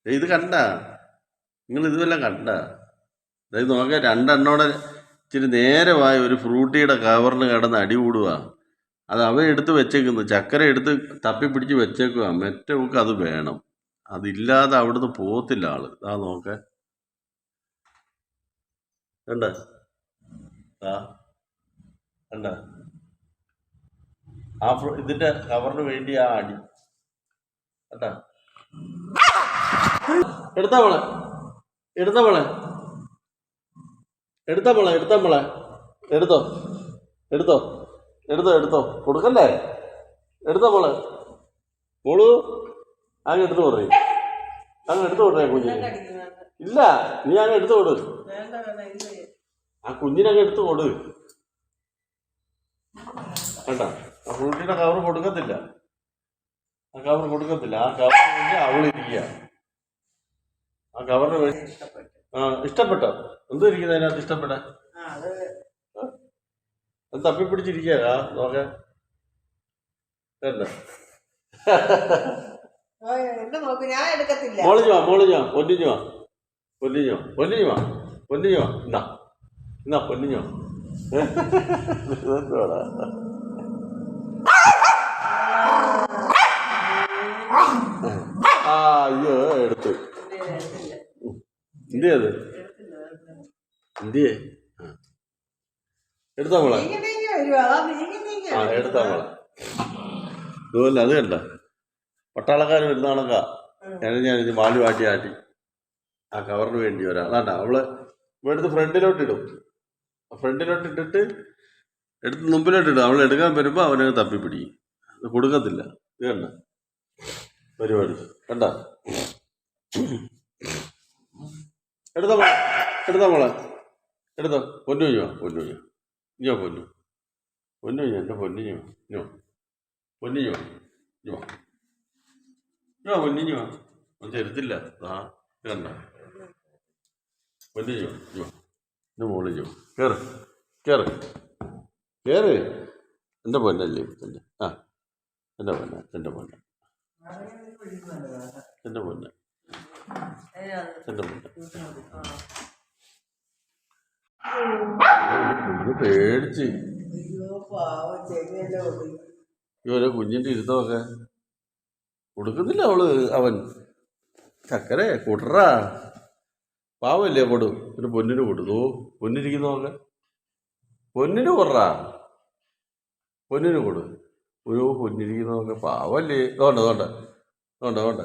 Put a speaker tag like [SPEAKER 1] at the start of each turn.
[SPEAKER 1] ഇത് കണ്ട, നിങ്ങൾ ഇതുവെല്ലാം കണ്ട. അതായത് നോക്കാം, രണ്ടെണ്ണോടെ ഇച്ചിരി നേരമായി ഒരു ഫ്രൂട്ടിയുടെ കവറിന് കിടന്ന് അടി കൂടുക. അത് അവ എടുത്ത് വെച്ചേക്കുന്നു, ചക്കര എടുത്ത് തപ്പിപ്പിടിച്ച് വെച്ചേക്കുക. മെറ്റവൾക്ക് അത് വേണം, അതില്ലാതെ അവിടുന്ന് പോകത്തില്ല ആള്. ഇതാ നോക്ക, കണ്ട കണ്ട ആ ഇതിന്റെ കവറിന് വേണ്ടി ആ അടി കണ്ട. എടുത്താ മോളെ, എടുത്ത മോളെ, എടുത്ത മോളെ, എടുത്ത മോളെ, എടുത്തോ എടുത്തോ എടുത്തോ എടുത്തോ, കൊടുക്കല്ലേ, എടുത്തോ മോളെ. മോളു അങ്ങ് എടുത്തു കൊടുറേ, അങ്ങ് എടുത്തു കൊടുറേ കുഞ്ഞിന്. ഇല്ല, നീ അങ്ങ് എടുത്തു കൊടു, ആ കുഞ്ഞിനങ്ങ് എടുത്തു കൊടു. കണ്ട, ആ ഫ്രൂട്ടിയുടെ കവർ കൊടുക്കത്തില്ല, ആ കവർ കൊടുക്കത്തില്ല. ആ കവറിന് വേണ്ടി അവളിരിക്കുക. ആ കവറിന് വേണ്ടി ഇഷ്ടപ്പെട്ടോ? എന്തോ ഇരിക്കുന്നത് അതിനകത്ത് ഇഷ്ടപ്പെടാൻ? അത് തപ്പിപ്പിടിച്ചിരിക്കുക. നോക്ക, മോളിഞ്ഞുവാ, മോളിഞ്ഞുവാ, പൊന്നിഞ്ഞുവാ, പൊന്നിഞ്ഞോ, പൊന്നിഞ്ഞുവാ, പൊന്നിഞ്ഞുവാ, എന്നാ എന്നാ പൊന്നിഞ്ഞോ. ആ അയ്യോ, എടുത്തു. എന്തിയേ അത്, എന്തിയേ? എടുത്താ മോളെ, ആ എടുത്താ മോളെ. ഇതുപോലെ അത് കണ്ട, പട്ടാളക്കാർ വരുന്ന കണക്കാ. ഞാനിത് വാല് വാട്ടി ആട്ടി ആ കവറിന് വേണ്ടി ഒരാൾ. അതാണ്ട അവള് എടുത്ത് ഫ്രണ്ടിലോട്ടിടും, ഫ്രണ്ടിലോട്ട് ഇട്ടിട്ട് എടുത്ത് മുമ്പിലോട്ടിടും. അവൾ എടുക്കാൻ വരുമ്പോൾ അവനെ തപ്പിപ്പിടിക്കും, അത് കൊടുക്കത്തില്ല. ഇത് കണ്ട പരിപാടി കണ്ട. എടുത്ത മോളെ, എടുത്ത മോളെ, എടുത്തോ. പൊന്നു കുഞ്ഞോ, പൊന്നു കുഞ്ഞോ, ഇഞ്ഞോ പൊന്നു, പൊന്നു കുഞ്ഞോ, എൻ്റെ പൊന്നിഞ്ഞോ, ഇഞ്ഞോ പൊന്നിഞ്ഞോ, ഇഞ്ഞോ ഇഞ്ഞോ പൊന്നിഞ്ഞോ. ഒന്നും തരുത്തില്ല. ആ കണ്ട, പൊന്നിഞ്ഞോ, ഇഞ്ഞോ എൻ്റെ മോളിഞ്ഞോ. കയറ് കയറ് കയറ്, എൻ്റെ പൊന്നല്ലേ തന്നെ. ആ എൻ്റെ പൊന്ന, എൻ്റെ പൊന്ന, എൻ്റെ പൊന്ന, എൻ്റെ പൊന്ന. കുഞ്ഞ് പേടിച്ച് ഓരോ കുഞ്ഞിൻ്റെ ഇരുത്തമൊക്കെ കൊടുക്കുന്നില്ല അവള്. അവൻ ചക്കര കൂട്ടറാ, പാവല്ലേ, കൊടു ഒരു പൊന്നിന് കൊടുത്തു. പൊന്നിരിക്കുന്നതൊക്കെ പൊന്നിന് കൊടുറാ, പൊന്നിന് കൊടു. ഒരു പൊന്നിരിക്കുന്നതൊക്കെ പാവല്ലേ. തോണ്ട തോണ്ട തോണ്ട തോണ്ട.